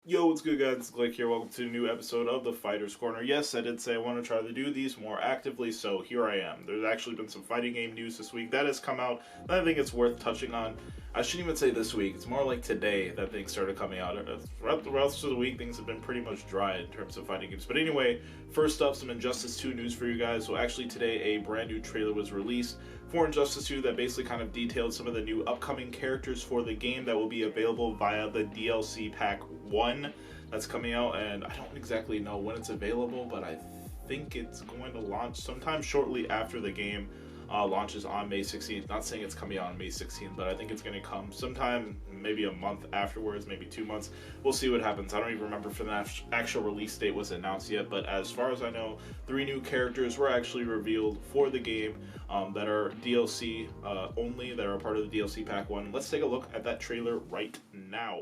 Yo, what's good, guys? It's Glick here. Welcome to a new episode of the Fighter's Corner. Yes, I did say I want to try to do these more actively, so here I am. There's actually been some fighting game news this week that has come out that I think it's worth touching on. I shouldn't even say this week. It's more like today that things started coming out. Throughout the rest of the week, things have been pretty much dry in terms of fighting games. But anyway, first up, some Injustice 2 news for you guys. So actually today, a brand new trailer was released for Injustice 2 that basically kind of detailed some of the new upcoming characters for the game that will be available via the DLC Pack 1 that's coming out, and I don't exactly know when it's available, but I think it's going to launch sometime shortly after the game launches on May 16th. Not saying it's coming out on May 16th, but I think it's going to come sometime, maybe a month afterwards, maybe 2 months. We'll see what happens. I don't even remember if the actual release date was announced yet, but as far as I know, 3 new characters were actually revealed for the game that are DLC only, that are part of the DLC Pack 1. Let's take a look at that trailer right now.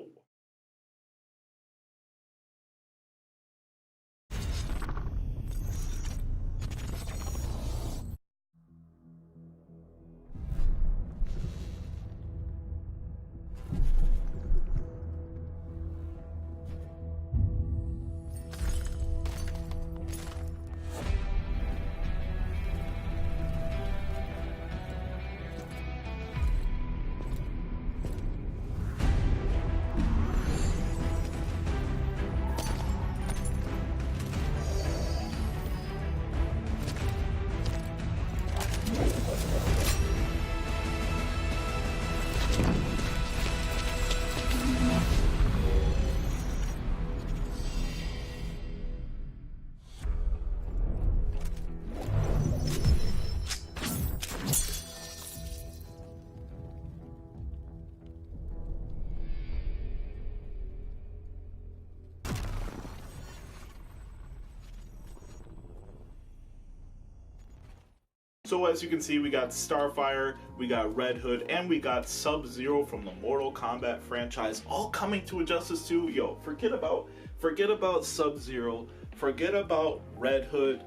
So as you can see, we got Starfire, we got Red Hood, and we got Sub-Zero from the Mortal Kombat franchise, all coming to Injustice 2. Yo, forget about Sub-Zero, forget about Red Hood,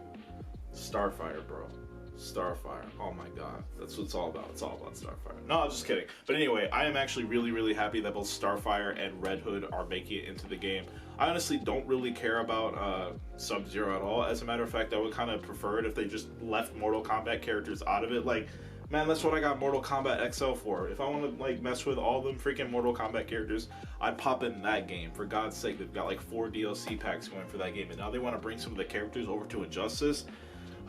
Starfire, bro. Starfire. Oh my god. That's what it's all about. It's all about Starfire. No, I'm just kidding. But anyway, I am actually really happy that both Starfire and Red Hood are making it into the game. I honestly don't really care about Sub-Zero at all. As a matter of fact, I would kind of prefer it if they just left Mortal Kombat characters out of it. Like, man, that's what I got Mortal Kombat XL for. If I want to like mess with all them freaking Mortal Kombat characters, I'd pop in that game. For God's sake, they've got like 4 DLC packs going for that game, and now they want to bring some of the characters over to Injustice.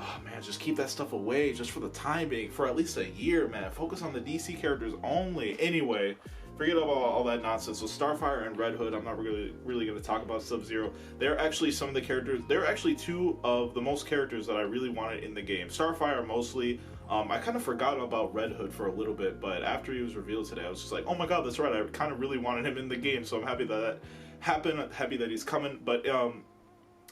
Oh man, just keep that stuff away just for the time being, for at least a year, man. Focus on the DC characters only. Anyway, forget about all that nonsense. So Starfire and Red Hood, I'm not really going to talk about Sub-Zero. They're actually some of the characters, they're actually 2 of the most characters that I really wanted in the game. Starfire mostly. I kind of forgot about Red Hood for a little bit, but after he was revealed today, I was just like, oh my god, that's right, I kind of really wanted him in the game, so I'm happy that happened. I'm happy that he's coming, but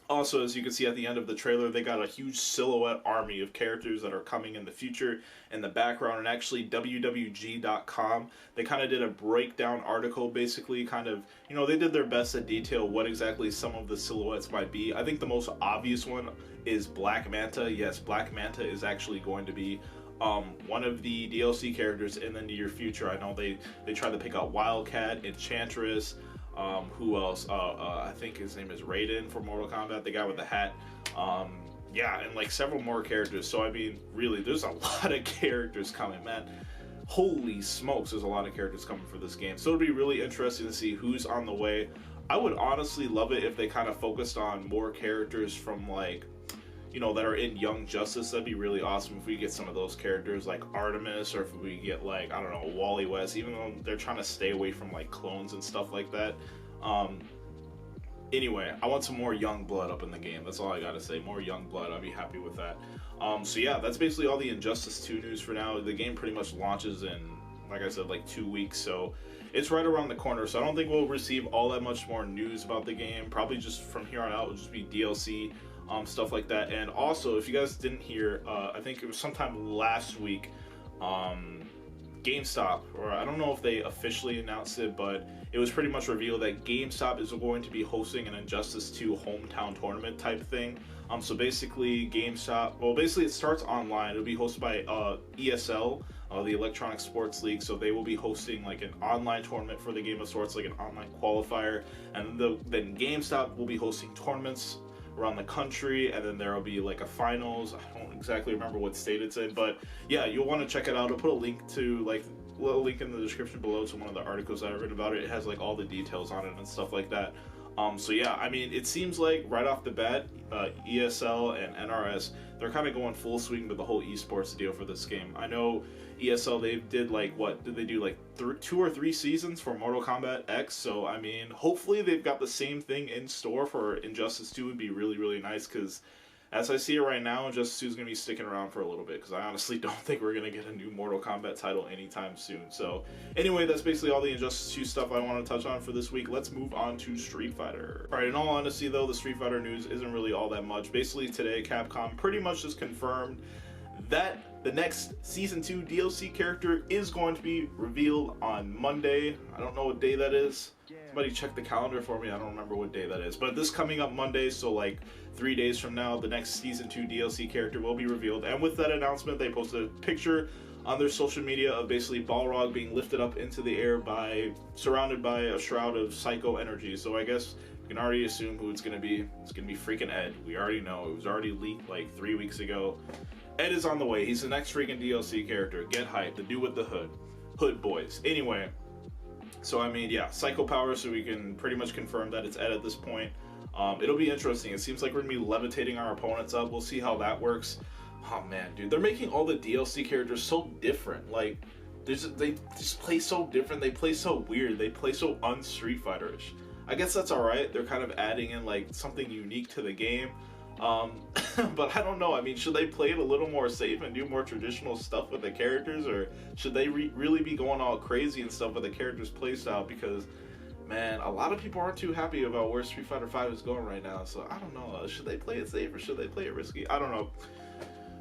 also, as you can see at the end of the trailer, they got a huge silhouette army of characters that are coming in the future in the background. And actually, WWG.com, they kind of did a breakdown article, basically kind of, you know, they did their best to detail what exactly some of the silhouettes might be. I think the most obvious one is Black Manta. Yes, Black Manta is actually going to be one of the DLC characters in the near future. I know they tried to pick out Wildcat, Enchantress, who else? I think his name is Raiden for Mortal Kombat, the guy with the hat. Yeah, and like several more characters. So I mean, really, there's a lot of characters coming, man. Holy smokes, there's a lot of characters coming for this game. So it'll be really interesting to see who's on the way. I would honestly love it if they kind of focused on more characters from, like, you know, that are in Young Justice. That'd be really awesome if we get some of those characters like Artemis, or if we get, like, I don't know, Wally West, even though they're trying to stay away from like clones and stuff like that. Anyway, I want some more young blood up in the game. That's all I gotta say. More young blood. I'll be happy with that. So yeah, that's basically all the Injustice 2 news for now. The game pretty much launches in, like I said, like 2 weeks, so it's right around the corner. So I don't think we'll receive all that much more news about the game. Probably just from here on out, it'll just be DLC, stuff like that. And also, if you guys didn't hear, I think it was sometime last week, GameStop, or I don't know if they officially announced it, but it was pretty much revealed that GameStop is going to be hosting an Injustice 2 hometown tournament type thing. So basically GameStop, well, basically it starts online. It'll be hosted by ESL, the Electronic Sports League. So they will be hosting like an online tournament for the game of sorts, like an online qualifier, and then GameStop will be hosting tournaments around the country, and then there will be like a finals. I don't exactly remember what state it's in, but yeah, you'll want to check it out. I'll put a link to like a link in the description below to one of the articles that I read about it. It has like all the details on it and stuff like that. So yeah, I mean, it seems like right off the bat, ESL and NRS, they're kind of going full swing with the whole esports deal for this game. I know ESL, they did like, what did they do, like 2 or 3 seasons for Mortal Kombat X, so I mean, hopefully they've got the same thing in store for Injustice 2. Would be really, really nice, because as I see it right now, Injustice 2 is going to be sticking around for a little bit, because I honestly don't think we're going to get a new Mortal Kombat title anytime soon. So anyway, that's basically all the Injustice 2 stuff I want to touch on for this week. Let's move on to Street Fighter. Alright, in all honesty though, the Street Fighter news isn't really all that much. Basically today, Capcom pretty much just confirmed that the next Season 2 DLC character is going to be revealed on Monday. I don't know what day that is. Somebody check the calendar for me. I don't remember what day that is. But this coming up Monday, so like 3 days from now, the next Season 2 DLC character will be revealed. And with that announcement, they posted a picture on their social media of basically Balrog being lifted up into the air surrounded by a shroud of psycho energy. So I guess you can already assume who it's going to be. It's going to be freaking Ed. We already know. It was already leaked like 3 weeks ago. Ed is on the way. He's the next freaking DLC character. Get hyped. The dude with the hood. Hood boys. Anyway, so I mean, yeah, psycho power, so we can pretty much confirm that it's Ed at this point. It'll be interesting. It seems like we're going to be levitating our opponents up. We'll see how that works. Oh man, dude, they're making all the DLC characters so different. Like, they just play so different. They play so weird. They play so un-Street Fighter-ish. I guess that's alright. They're kind of adding in like something unique to the game. But I don't know. I mean, should they play it a little more safe and do more traditional stuff with the characters, or should they really be going all crazy and stuff with the characters' playstyle? Because, man, a lot of people aren't too happy about where Street Fighter V is going right now. So I don't know. Should they play it safe or should they play it risky? I don't know.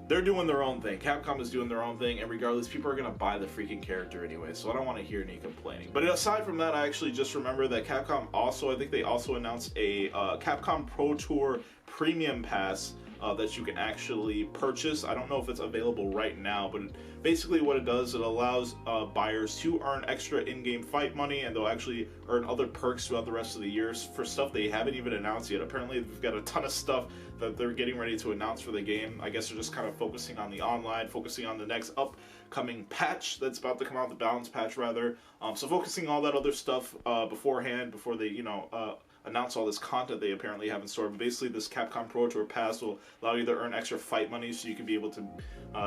They're doing their own thing. Capcom is doing their own thing, and regardless, people are going to buy the freaking character anyway, so I don't want to hear any complaining. But aside from that, I actually just remember that Capcom also, I think they also announced a Capcom Pro Tour Premium Pass that you can actually purchase. I don't know if it's available right now, but basically what it does, it allows buyers to earn extra in-game fight money, and they'll actually earn other perks throughout the rest of the years for stuff they haven't even announced yet. Apparently they've got a ton of stuff that they're getting ready to announce for the game. I guess they're just kind of focusing on the online, focusing on the next upcoming patch that's about to come out, the balance patch rather. So focusing all that other stuff beforehand, before they, announce all this content they apparently have in store. But basically, this Capcom Pro Tour Pass will allow you to earn extra fight money, so you can be able to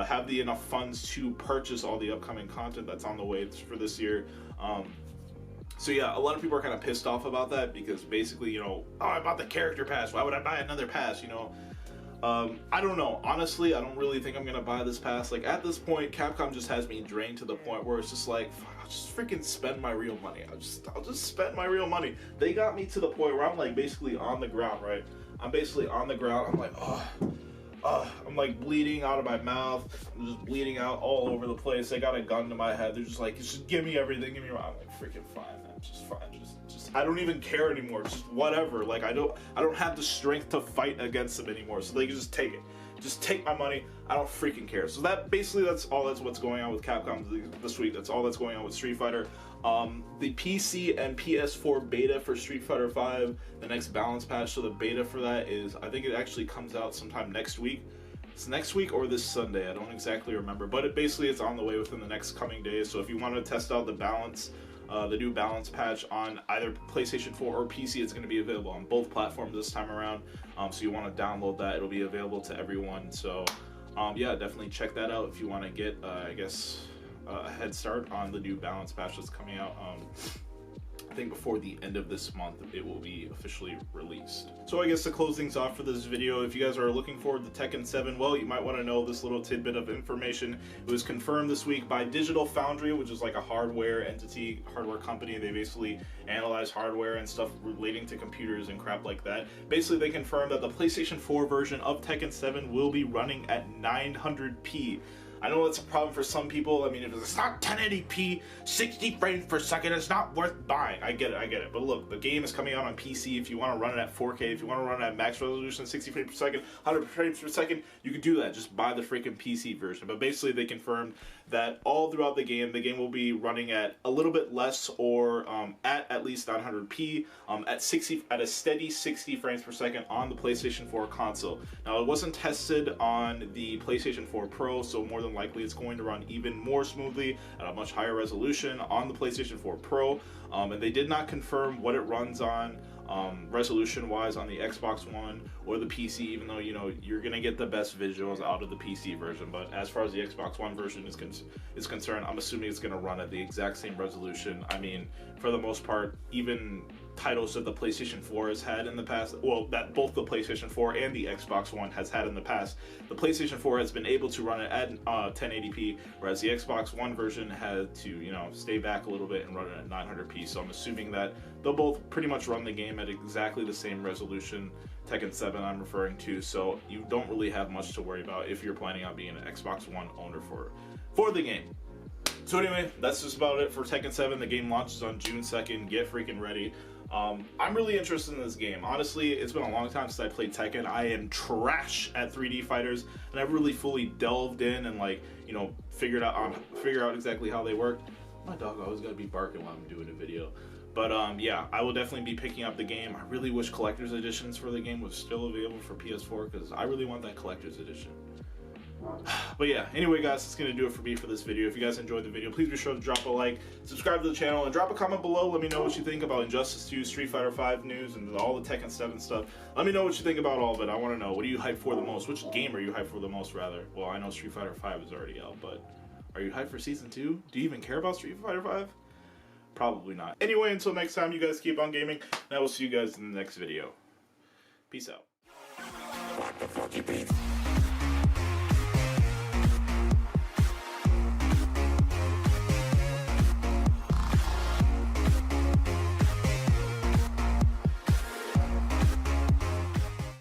have enough funds to purchase all the upcoming content that's on the way for this year. So yeah, a lot of people are kind of pissed off about that, because basically, oh, I bought the character pass, why would I buy another pass, I don't know. Honestly, I don't really think I'm gonna buy this pass. Like, at this point, Capcom just has me drained to the point where it's just like, I'll just freaking spend my real money. I'll just spend my real money. They got me to the point where I'm like basically on the ground, right? I'm basically on the ground. I'm like, I'm like bleeding out of my mouth. I'm just bleeding out all over the place. They got a gun to my head. They're just like, just give me everything. Give me. I'm like, freaking fine, man. Just fine. Just I don't even care anymore. Just whatever. Like, I don't have the strength to fight against them anymore. So they can just take it. Just take my money. I don't freaking care. So that's what's going on with Capcom this week. That's all that's going on with Street Fighter. The PC and PS4 beta for Street Fighter V, the next balance patch, so the beta for that is, I think it actually comes out sometime next week. It's next week or this Sunday, I don't exactly remember, but it's on the way within the next coming days. So if you want to test out the balance, the new balance patch on either PlayStation 4 or PC, it's going to be available on both platforms this time around. So you want to download that, it'll be available to everyone. So yeah, definitely check that out if you want to get, a head start on the new balance patch that's coming out. I think before the end of this month it will be officially released. So I guess to close things off for this video, if you guys are looking forward to Tekken 7, well, you might want to know this little tidbit of information. It was confirmed this week by Digital Foundry, which is like a hardware company. They basically analyze hardware and stuff relating to computers and crap like that. Basically, they confirmed that the PlayStation 4 version of Tekken 7 will be running at 900p. I know that's a problem for some people. I mean, if it's not 1080p, 60 frames per second, it's not worth buying. I get it. But look, the game is coming out on PC. If you want to run it at 4K, if you want to run it at max resolution, 60 frames per second, 100 frames per second, you can do that. Just buy the freaking PC version. But basically, they confirmed that all throughout the game will be running at a little bit less or at least 900p at a steady 60 frames per second on the PlayStation 4 console. Now, it wasn't tested on the PlayStation 4 Pro, so more than likely it's going to run even more smoothly at a much higher resolution on the PlayStation 4 Pro, and they did not confirm what it runs on resolution wise on the Xbox One or the PC, even though, you know, you're gonna get the best visuals out of the PC version. But as far as the Xbox One version is concerned, I'm assuming it's gonna run at the exact same resolution. I mean, for the most part, even titles that the PlayStation 4 has had in the past, well, that both the PlayStation 4 and the Xbox One has had in the past, the PlayStation 4 has been able to run it at 1080p, whereas the Xbox One version had to, you know, stay back a little bit and run it at 900p. So I'm assuming that they'll both pretty much run the game at exactly the same resolution. Tekken 7 I'm referring to, so you don't really have much to worry about if you're planning on being an Xbox One owner for the game. So anyway, that's just about it for Tekken 7. The game launches on June 2nd. Get freaking ready. I'm really interested in this game. Honestly, it's been a long time since I played Tekken. I am trash at 3D fighters, and I've really fully delved in and, like, you know, figure out exactly how they work. My dog always gotta be barking while I'm doing a video. But yeah, I will definitely be picking up the game. I really wish collector's editions for the game was still available for PS4, because I really want that collector's edition. But yeah, anyway guys, that's going to do it for me for this video. If you guys enjoyed the video, please be sure to drop a like, subscribe to the channel, and drop a comment below. Let me know what you think about Injustice 2, Street Fighter 5 news, and all the Tekken 7 stuff. Let me know what you think about all of it. I want to know, what are you hyped for the most? Which game are you hyped for the most, rather? Well, I know Street Fighter 5 is already out, but are you hyped for Season 2? Do you even care about Street Fighter 5? Probably not. Anyway, until next time, you guys keep on gaming, and I will see you guys in the next video. Peace out.